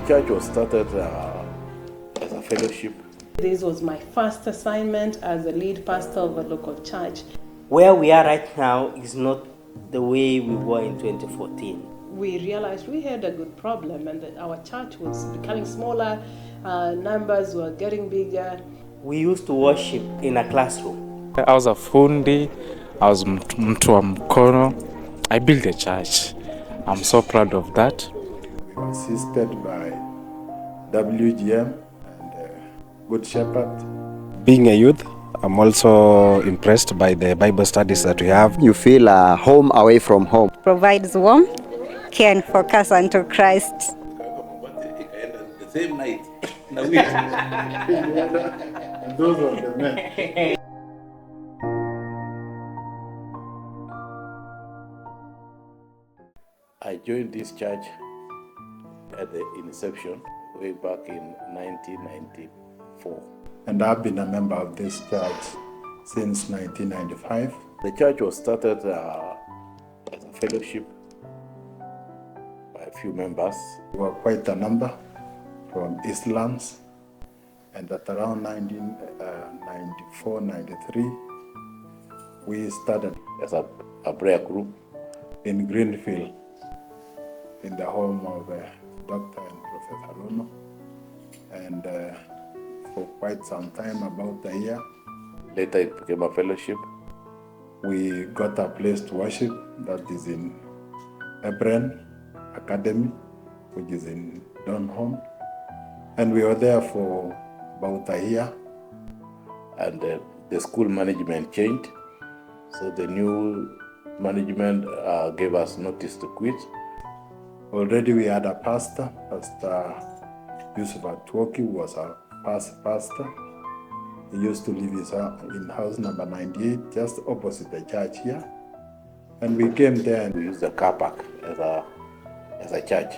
church was started as a fellowship. This was my first assignment as the lead pastor of a local church. Where we are right now is not the way we were in 2014. We realized we had a good problem and that our church was becoming smaller, numbers were getting bigger. We used to worship in a classroom. I was a fundi, I was mtu wa mkono. I built a church. I'm so proud of that. We were assisted by WGM and Good Shepherd. Being a youth, I'm also impressed by the Bible studies that we have. You feel home away from home. Provides warmth, care and focus unto Christ. The same night. And those are the men. I joined this church at the inception way back in 1994. And I've been a member of this church since 1995. The church was started as a fellowship by a few members. We were quite a number from Islam's, and at around 1994, 93, we started as a prayer group in Greenfield, in the home of Dr. and Professor Lono, and for quite some time, about a year. Later it became a fellowship. We got a place to worship that is in Ebren Academy, which is in Donholm, and we were there for about a year. And the school management changed, so the new management gave us notice to quit. Already we had a pastor, Pastor Yusuf Atwoki was our pastor. He used to live in house number 98, just opposite the church here. And we came there and we used the car park as a church.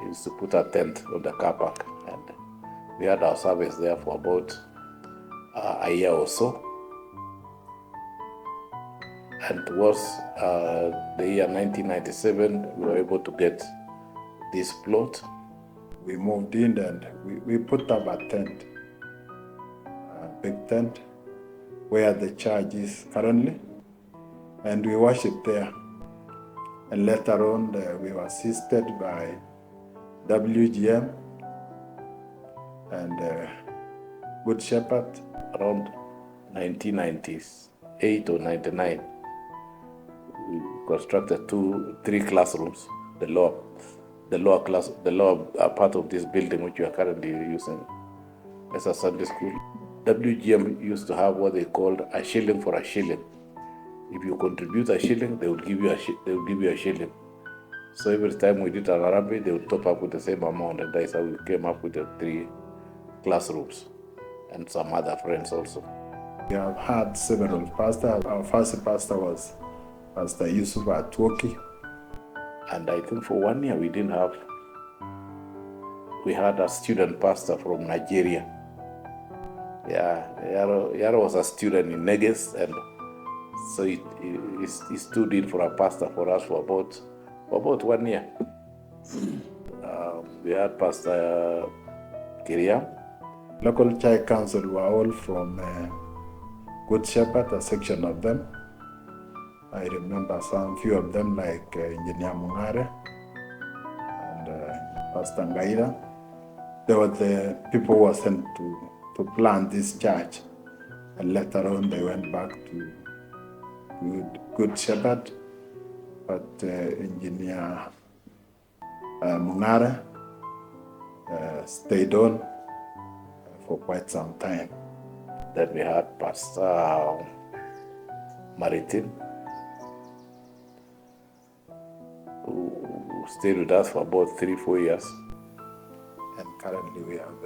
We used to put a tent on the car park, and we had our service there for about a year or so. And towards the year 1997, we were able to get this plot. We moved in and we put up a tent, a big tent, where the church is currently, and we worship there. And later on, we were assisted by WGM and Good Shepherd. Around 1998 or 99, we constructed 3 classrooms. The lower part of this building, which we are currently using as a Sunday school. WGM used to have what they called a shilling for a shilling. If you contribute a shilling, they would give you a shilling. So every time we did an Arabic, they would top up with the same amount, and that's how we came up with the 3 classrooms and some other friends also. We have had several pastors. Our first pastor was Pastor Yusuf Atwoki. And I think for 1 year we had a student pastor from Nigeria. Yeah, Yaro was a student in Neges, and so he stood in for a pastor for us for about 1 year. We had Pastor Kiriam. Local church council were all from Good Shepherd, a section of them. I remember few of them, like Engineer Mungare and Pastor Ngaira. They were the people who were sent to plant this church, and later on they went back to Good Shepherd. But Engineer Mungare stayed on for quite some time. Then we had Pastor Maritin, who stayed with us for about 3-4 years. And currently we have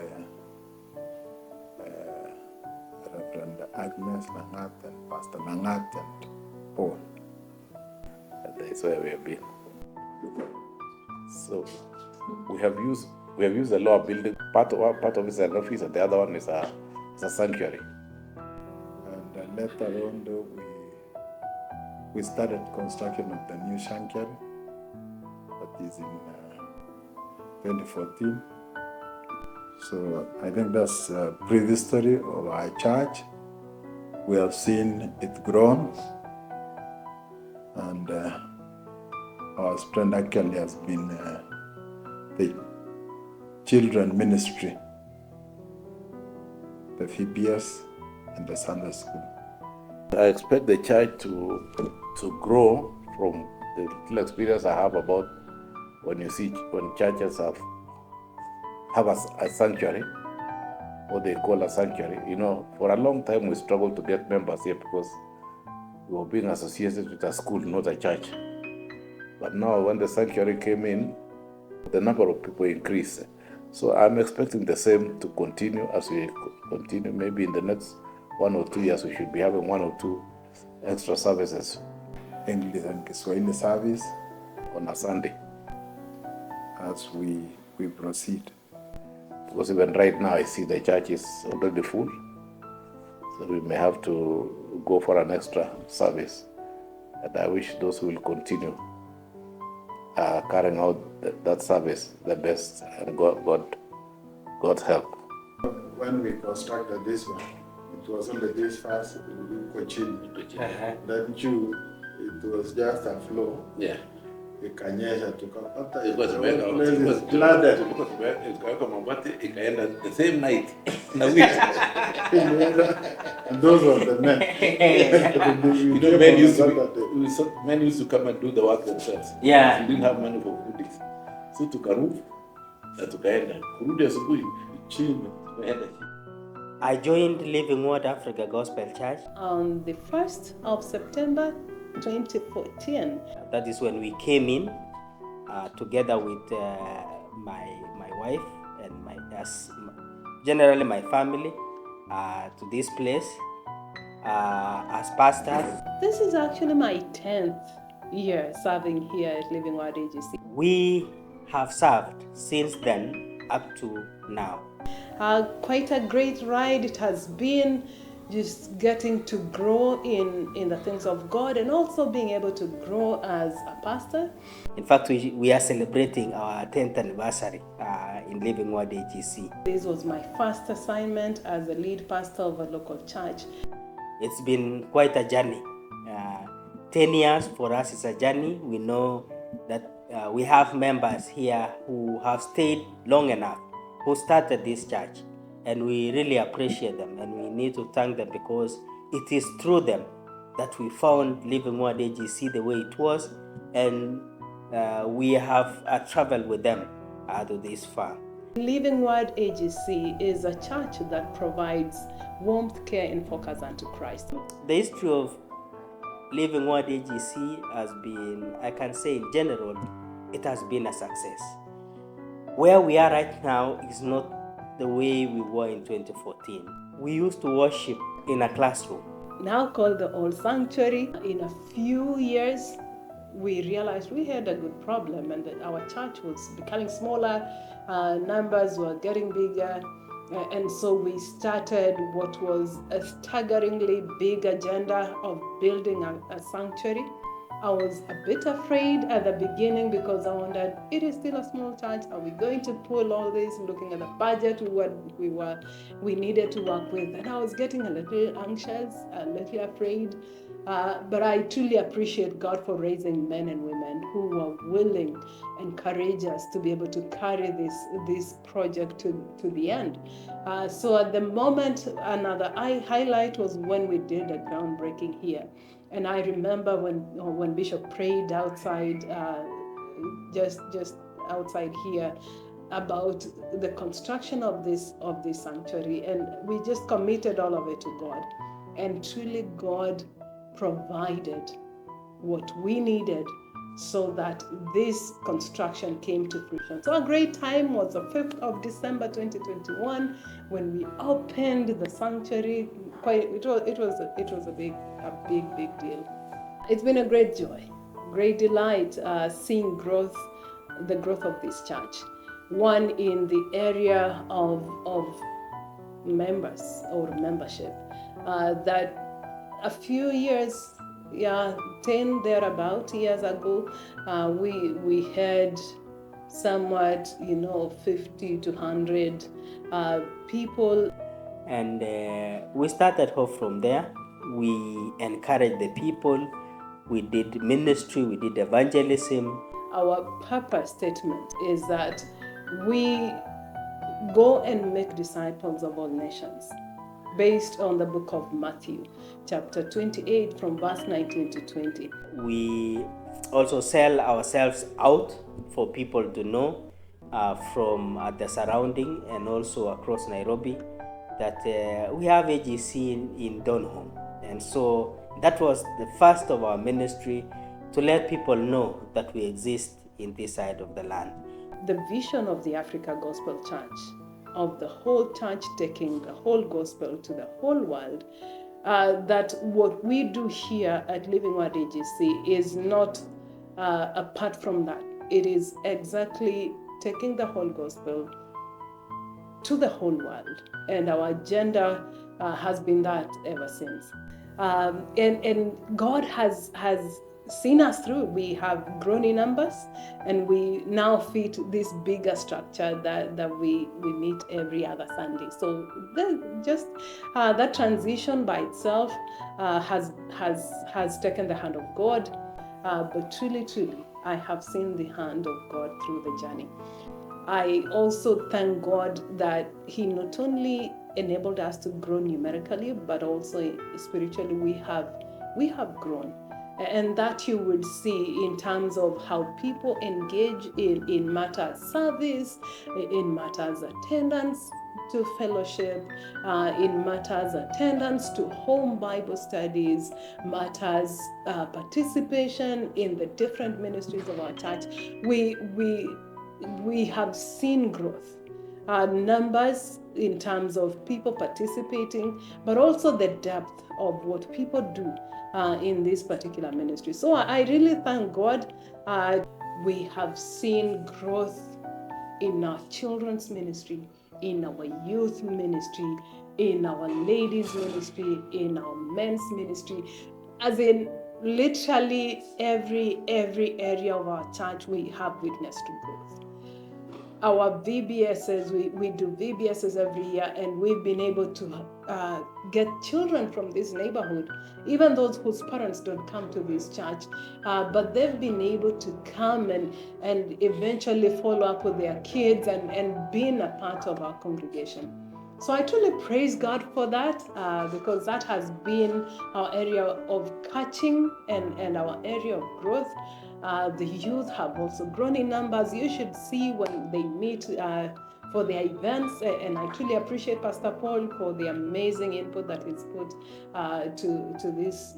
Reverend Agnes Langat and Pastor Langat and Paul. And that's where we have been. So we have used the lower building. Part of it is an office, and the other one is a sanctuary. And later on, though, we started construction of the new sanctuary that is in 2014. So I think that's a prehistory of our church. We have seen it grown, and our strength actually has been the children ministry, the VBS, and the Sunday school. I expect the church to grow from the little experience I have about when churches have a sanctuary, what they call a sanctuary. You know, for a long time we struggled to get members here because we were being associated with a school, not a church. But now when the sanctuary came in, the number of people increased. So I'm expecting the same to continue as we continue. Maybe in the next 1 or 2 years, we should be having 1 or 2 extra services. English and Kiswahili service On a Sunday. as we proceed. Because even right now, I see the church is already full. So we may have to go for an extra service. And I wish those who will continue carrying out that service the best, and God's help. When we constructed this one, it was only this first, we continue. Then it was just a floor. Yeah. Ikanyesha tukapata It was flooded. ikaweka mabati ikaenda the same night. And those were the men. You know, men used to come and do the work themselves. Yeah. We didn't have money for food. So tukarudi na tukaenda. Kurudi asubuhi chini tukaenda. I joined Living Word Africa Gospel Church. On the 1st of September 2014. That is when we came in together with my wife and generally my family to this place as pastors. This is actually my 10th year serving here at Living Word AGC. We have served since then up to now. Quite a great ride it has been, just getting to grow in the things of God and also being able to grow as a pastor. In fact, we are celebrating our 10th anniversary in Living Word AGC. This was my first assignment as a lead pastor of a local church. It's been quite a journey. 10 years for us is a journey. We know that we have members here who have stayed long enough, who started this church, and we really appreciate them, and we need to thank them because it is through them that we found Living Word AGC the way it was, and we have traveled with them to this far. Living Word AGC is a church that provides warmth, care, and focus unto Christ. The history of Living Word AGC has been, I can say in general, it has been a success. Where we are right now is not the way we were in 2014. We used to worship in a classroom. Now called the Old Sanctuary. In a few years, we realized we had a good problem and that our church was becoming smaller, numbers were getting bigger, and so we started what was a staggeringly big agenda of building a sanctuary. I was a bit afraid at the beginning because I wondered, it is still a small church. Are we going to pull all this? Looking at the budget we needed to work with, and I was getting a little anxious, a little afraid. But I truly appreciate God for raising men and women who are willing and courageous to be able to carry this project to the end. So at the moment, another highlight was when we did a groundbreaking here. And I remember when Bishop prayed outside, just outside here, about the construction of this sanctuary, and we just committed all of it to God. And truly, God provided what we needed so that this construction came to fruition. So a great time was the 5th of December 2021 when we opened the sanctuary. It was a big deal. It's been a great joy, great delight seeing the growth of this church. One in the area of members or membership that a few years, 10 thereabout years ago, we had somewhat, 50 to 100 people. And we started off from there. We encouraged the people. We did ministry, we did evangelism. Our purpose statement is that we go and make disciples of all nations, based on the book of Matthew, chapter 28, from verse 19 to 20. We also sell ourselves out for people to know from the surrounding and also across Nairobi that we have AGC in Donholm. And so that was the first of our ministry, to let people know that we exist in this side of the land. The vision of the Africa Gospel Church, of the whole church taking the whole gospel to the whole world, that what we do here at Living Word AGC is not apart from that. It is exactly taking the whole gospel to the whole world, and our agenda has been that ever since. And God has seen us through. We have grown in numbers, and we now fit this bigger structure that we meet every other Sunday. So that transition by itself has taken the hand of God, but truly, I have seen the hand of God through the journey. I also thank God that He not only enabled us to grow numerically, but also spiritually we have grown. And that you would see in terms of how people engage in matters service, in matters attendance to fellowship, in matters attendance to home Bible studies, matters participation in the different ministries of our church. We have seen growth, numbers in terms of people participating, but also the depth of what people do in this particular ministry. So I really thank God. We have seen growth in our children's ministry, in our youth ministry, in our ladies ministry, in our men's ministry, as in literally every area of our church we have witnessed growth. Our VBSs, we do VBSs every year, and we've been able to get children from this neighborhood, even those whose parents don't come to this church, but they've been able to come and eventually follow up with their kids and being a part of our congregation. So I truly praise God for that, because that has been our area of catching and our area of growth. The youth have also grown in numbers. You should see when they meet for their events, and I truly appreciate Pastor Paul for the amazing input that he's put to this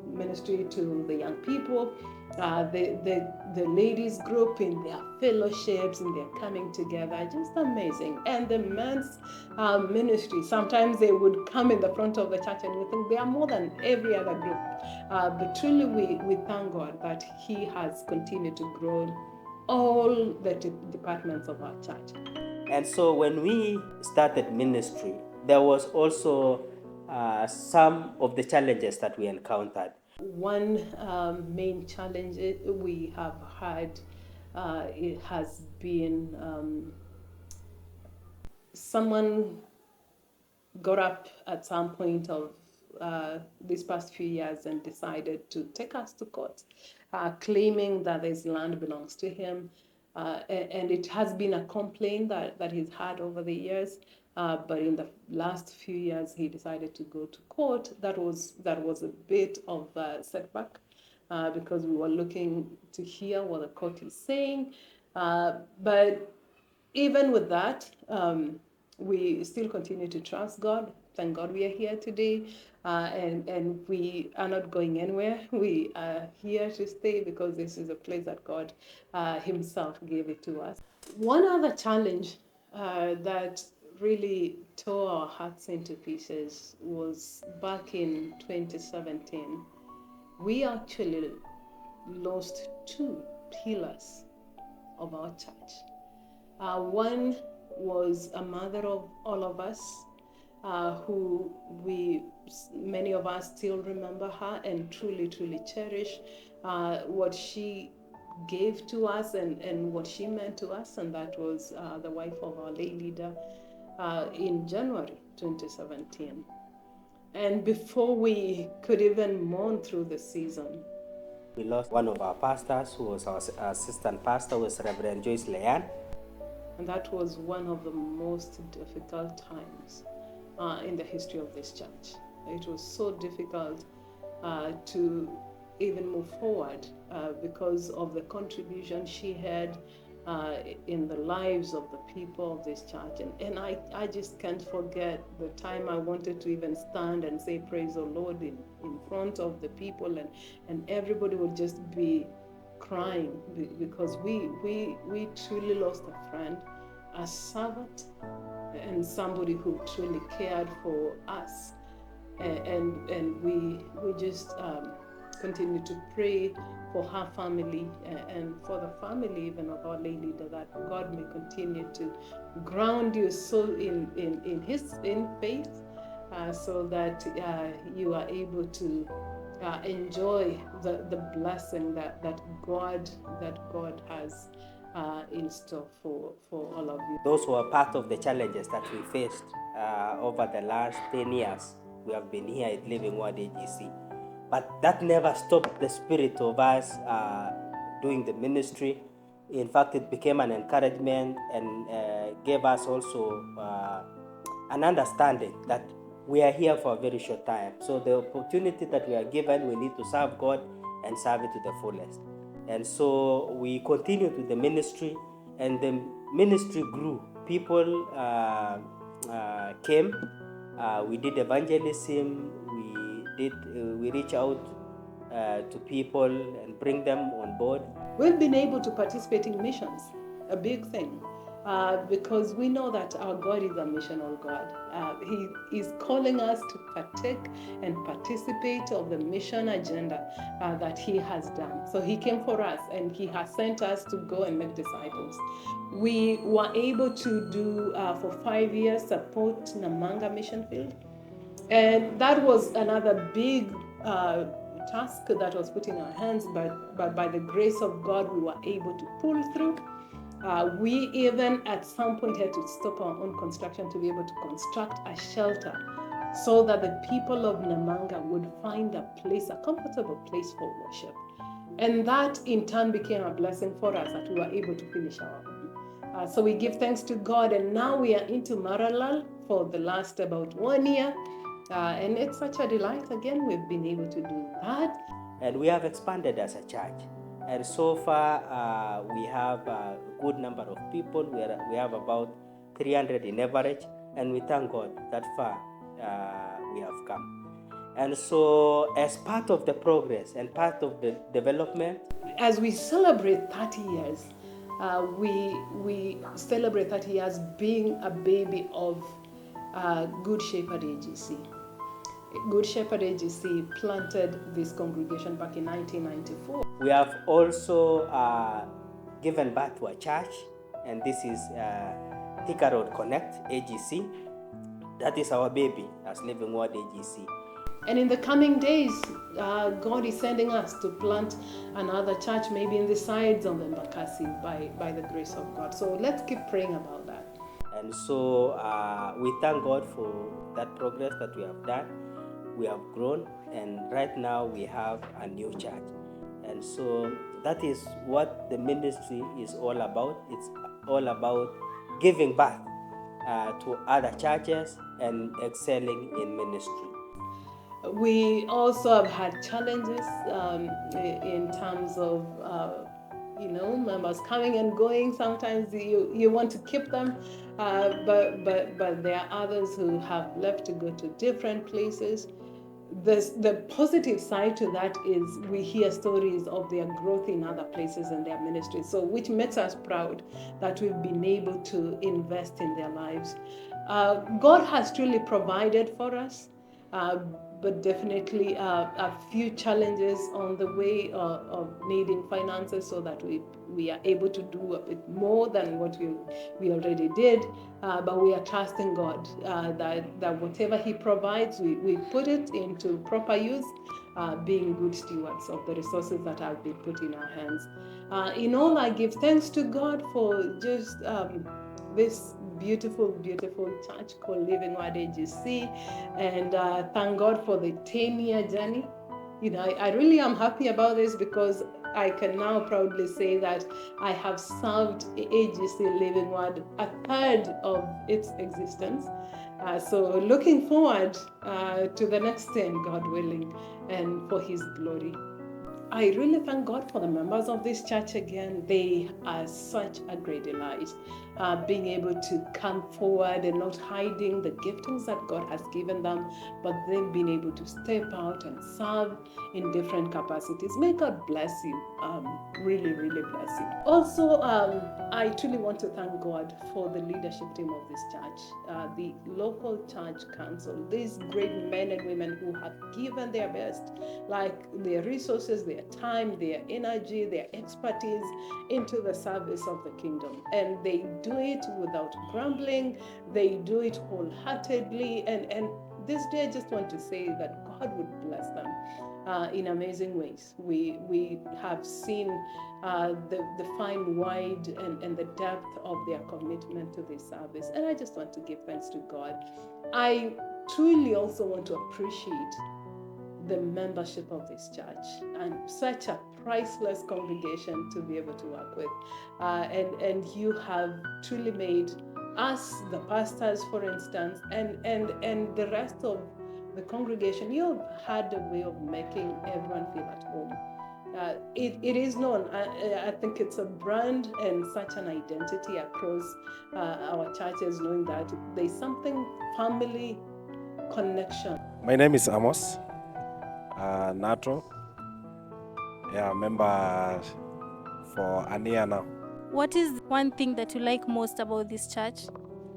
ministry to the young people. The ladies group in their fellowships and their coming together, just amazing. And the men's ministry, sometimes they would come in the front of the church and we think they are more than every other group. But truly we thank God that He has continued to grow all the departments of our church. And so when we started ministry, there was also some of the challenges that we encountered. One main challenge we have had it has been someone got up at some point of these past few years and decided to take us to court, claiming that this land belongs to him. And it has been a complaint that he's had over the years. But in the last few years, he decided to go to court. That was a bit of a setback because we were looking to hear what the court is saying. But even with that, we still continue to trust God. Thank God we are here today, and we are not going anywhere. We are here to stay because this is a place that God Himself gave it to us. One other challenge that really tore our hearts into pieces was back in 2017. We actually lost two pillars of our church. One was a mother of all of us, who many of us still remember her and truly cherish what she gave to us and what she meant to us, and that was the wife of our lay leader in January 2017. And before we could even mourn through the season, we lost one of our pastors, who was our assistant pastor, was Reverend Joyce Leanne. And that was one of the most difficult times in the history of this church. It was so difficult to even move forward because of the contribution she had in the lives of the people of this church. And I just can't forget the time I wanted to even stand and say, praise the Lord in front of the people, and everybody would just be crying because we truly lost a friend, a servant, and somebody who truly cared for us. And we just continue to pray for her family and for the family even of our lay leader, that God may continue to ground your soul in faith, so that you are able to enjoy the blessing that God has in store for all of you. Those were part of the challenges that we faced over the last 10 years. We have been here at Living Word AGC. But that never stopped the spirit of us doing the ministry. In fact, it became an encouragement and gave us also an understanding that we are here for a very short time. So the opportunity that we are given, we need to serve God and serve it to the fullest. And so we continued with the ministry, and the ministry grew. People came. We did evangelism. We reach out to people and bring them on board. We've been able to participate in missions, a big thing, because we know that our God is a missional God. He is calling us to partake and participate of the mission agenda that He has done. So He came for us, and He has sent us to go and make disciples. We were able to do, for 5 years, support Namanga mission field. And that was another big task that was put in our hands, but by the grace of God, we were able to pull through. We even at some point had to stop our own construction to be able to construct a shelter so that the people of Namanga would find a comfortable place for worship. And that in turn became a blessing for us, that we were able to finish our own. So we give thanks to God, and now we are into Maralal for the last about 1 year. And it's such a delight. Again, we've been able to do that. And we have expanded as a church. And so far, we have a good number of people. We have about 300 in average. And we thank God that far we have come. And so, as part of the progress and part of the development, as we celebrate 30 years, we celebrate 30 years being a baby of Good Shepherd AGC. Good Shepherd AGC planted this congregation back in 1994. We have also given birth to a church, and this is Thika Road Connect AGC. That is our baby as Living Word AGC. And in the coming days, God is sending us to plant another church, maybe in the sides of Embakasi, by the grace of God. So let's keep praying about that. And so we thank God for that progress that we have done. We have grown, and right now we have a new church. And so that is what the ministry is all about. It's all about giving back to other churches and excelling in ministry. We also have had challenges in terms of members coming and going. Sometimes you want to keep them, but there are others who have left to go to different places. The positive side to that is we hear stories of their growth in other places and their ministries, so which makes us proud that we've been able to invest in their lives. God has truly provided for us, but definitely a few challenges on the way of needing finances so that we are able to do a bit more than what we already did. But we are trusting God that whatever He provides, we put it into proper use being good stewards of the resources that have been put in our hands. In all, I give thanks to God for just this beautiful church called Living Word AGC, and thank God for the 10-year journey. I really am happy about this because I can now proudly say that I have served AGC Living Word a third of its existence. So looking forward to the next 10, God willing, and for His glory. I really thank God for the members of this church again. They are such a great delight, being able to come forward and not hiding the giftings that God has given them, but then being able to step out and serve in different capacities. May God bless you, really bless you. Also, I truly want to thank God for the leadership team of this church, the local church council, these great men and women who have given their best, like their resources, their time, their energy, their expertise into the service of the kingdom. And they do it without grumbling, they do it wholeheartedly. And this day I just want to say that God would bless them in amazing ways. We have seen the fine wide and the depth of their commitment to this service. And I just want to give thanks to God. I truly also want to appreciate the membership of this church and such a priceless congregation to be able to work with. And you have truly made us, the pastors, for instance, and the rest of the congregation, you have had a way of making everyone feel at home. It is known, I think it's a brand and such an identity across our churches, knowing that there's something family connection. My name is Amos Nato. Yeah, member for a year now. What is one thing that you like most about this church?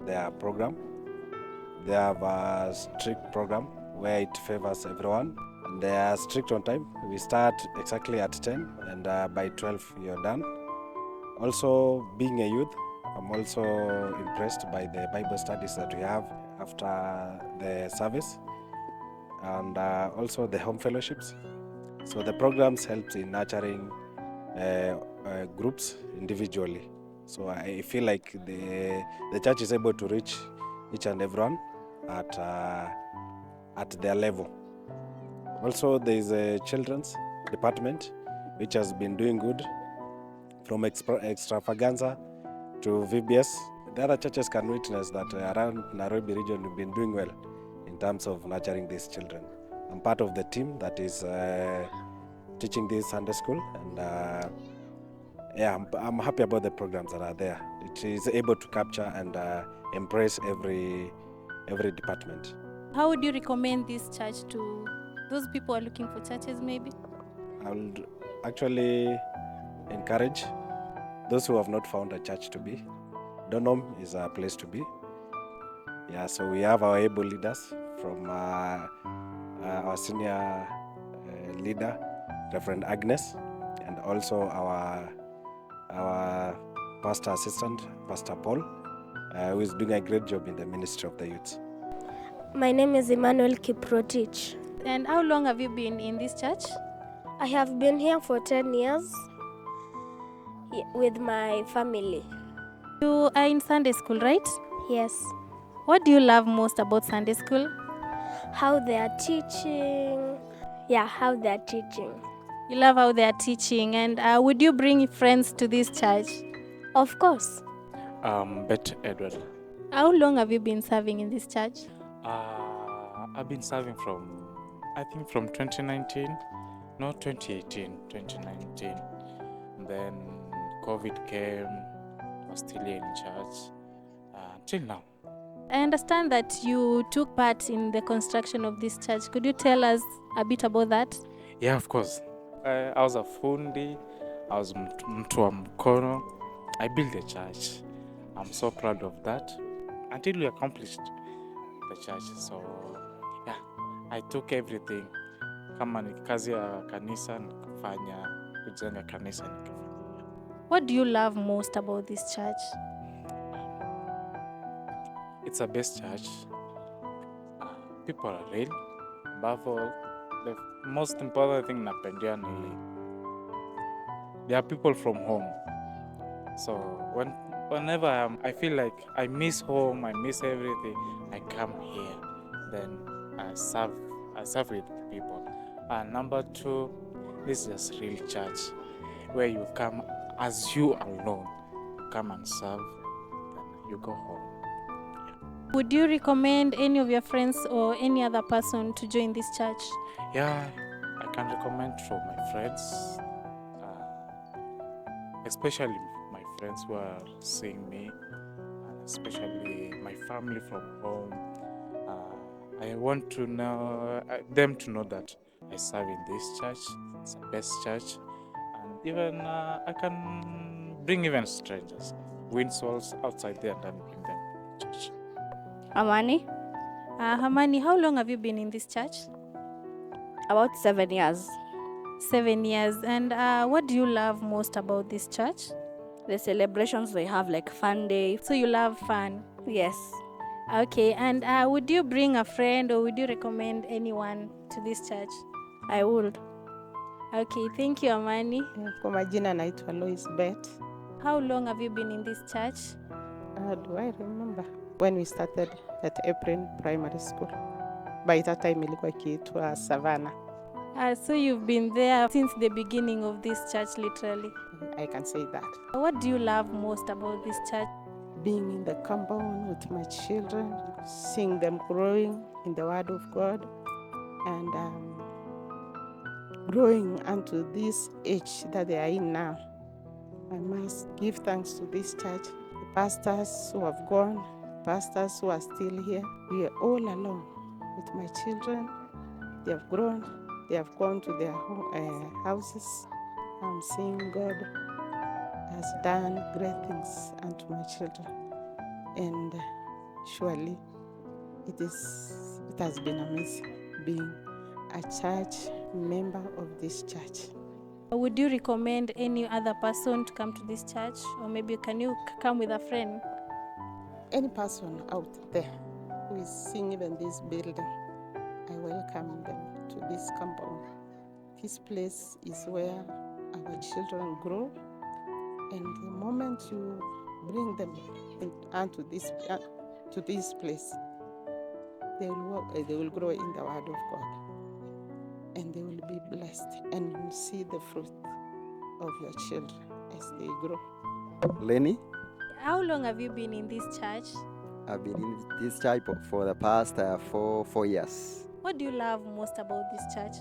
Their program. They have a strict program where it favors everyone. And they are strict on time. We start exactly at 10 and by 12 you're done. Also, being a youth, I'm also impressed by the Bible studies that we have after the service, and also the home fellowships. So the programs help in nurturing groups individually. So I feel like the church is able to reach each and everyone at their level. Also, there is a children's department which has been doing good, from extravaganza to VBS. The other churches can witness that around Nairobi region we've been doing well in terms of nurturing these children. I'm part of the team that is teaching this Sunday school, and yeah, I'm happy about the programs that are there. It is able to capture and embrace every department. How would you recommend this church to those people who are looking for churches maybe? I would actually encourage those who have not found a church to be. Donholm is a place to be. Yeah, so we have our able leaders from our senior leader, Reverend Agnes, and also our pastor assistant, Pastor Paul, who is doing a great job in the ministry of the youth. My name is Emmanuel Kiprotich. And how long have you been in this church? I have been here for 10 years with my family. You are in Sunday school, right? Yes. What do you love most about Sunday school? How they are teaching. Yeah, how they are teaching. You love how they are teaching. And would you bring friends to this church? Of course. Bet Edward. How long have you been serving in this church? I've been serving from 2019, no, 2018, 2019. And then COVID came, I was still here in church until now. I understand that you took part in the construction of this church. Could you tell us a bit about that? Yeah, of course. I was a fundi, I was mtu wa mkono. I built a church. I'm so proud of that. Until we accomplished the church. So, yeah, I took everything. Kama ni kazi ya kanisa nikafanya, kujenga kanisa nikafanya. What do you love most about this church? It's a best church. People are real. Above all, The most important thing napendia ni there are people from home. So whenever I feel like I miss home, I miss everything, I come here. Then I serve with people. And number two, this is just real church where you come as you alone. You come and serve, then you go home. Would you recommend any of your friends or any other person to join this church? Yeah, I can recommend to my friends, especially my friends who are seeing me, and especially my family from home. I want to know them to know that I serve in this church. It's the best church, and even I can bring even strangers, win souls outside there, and then bring them to church. Amani, Hamani, how long have you been in this church? about 7 years. 7 years. And what do you love most about this church? The celebrations they have, like fun day. So you love fun? Yes. Okay, and would you bring a friend or would you recommend anyone to this church? I would. Okay, thank you, Amani. Kwa majina naitwa Lois Bet. How long have you been in this church? Do I remember when we started at April Primary School? By that time ilikuwa ikiitwa Savannah. So you've been there since the beginning of this church, literally. I can say that. What do you love most about this church? Being in the compound with my children, seeing them growing in the Word of God, and growing unto this age that they are in now. I must give thanks to this church, the pastors who have gone, pastors who are still here. We are all alone with my children. They have grown. They have gone to their houses. I'm seeing God has done great things unto my children. And surely it has been amazing being a church member of this church. Would you recommend any other person to come to this church? Or maybe can you come with a friend? Any person out there who is seeing even this building, I welcome them to this compound. This place is where our children grow, and the moment you bring them onto this place, they will grow in the Word of God, and they will be blessed, and you will see the fruit of your children as they grow. Lenny, How long have you been in this church? I've been in this church for the past 4 years. What do you love most about this church?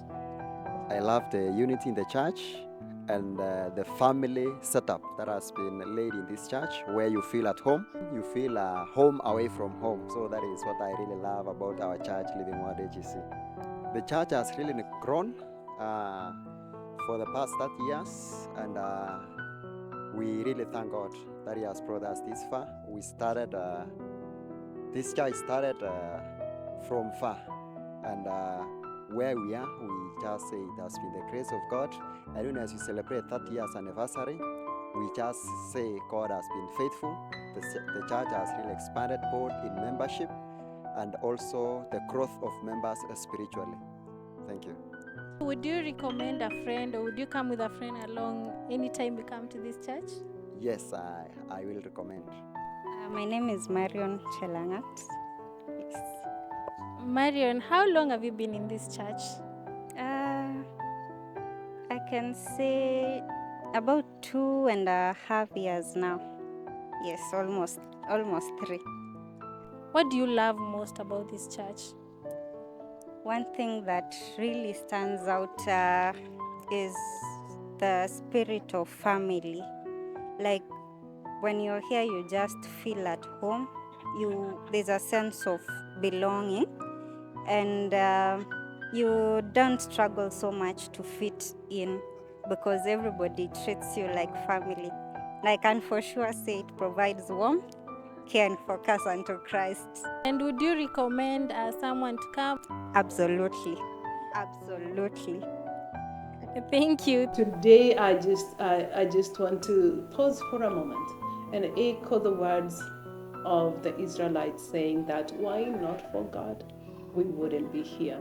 I love the unity in the church and the family setup that has been laid in this church, where you feel at home. You feel home away from home. So that is what I really love about our church, Living Word AGC. The church has really grown for the past 30 years, and we really thank God that He has brought us this far. We started, this church started from far, and where we are, we just say it has been the grace of God. And even as we celebrate 30 years anniversary, we just say God has been faithful. The church has really expanded both in membership and also the growth of members spiritually. Thank you. Would you recommend a friend or would you come with a friend along anytime you come to this church? Yes, I will recommend. My name is Marion Chelangat. Yes. Marion, how long have you been in this church? I can say about 2.5 years now. Yes, almost 3. What do you love most about this church? One thing that really stands out is the spirit of family. Like when you're here, you just feel at home. There's a sense of belonging, and you don't struggle so much to fit in because everybody treats you like family. I can for sure say it provides warmth, care, and focus unto Christ. And would you recommend someone to come? Absolutely. Absolutely. Thank you. Today, I just want to pause for a moment and echo the words of the Israelites saying that why not for God, we wouldn't be here.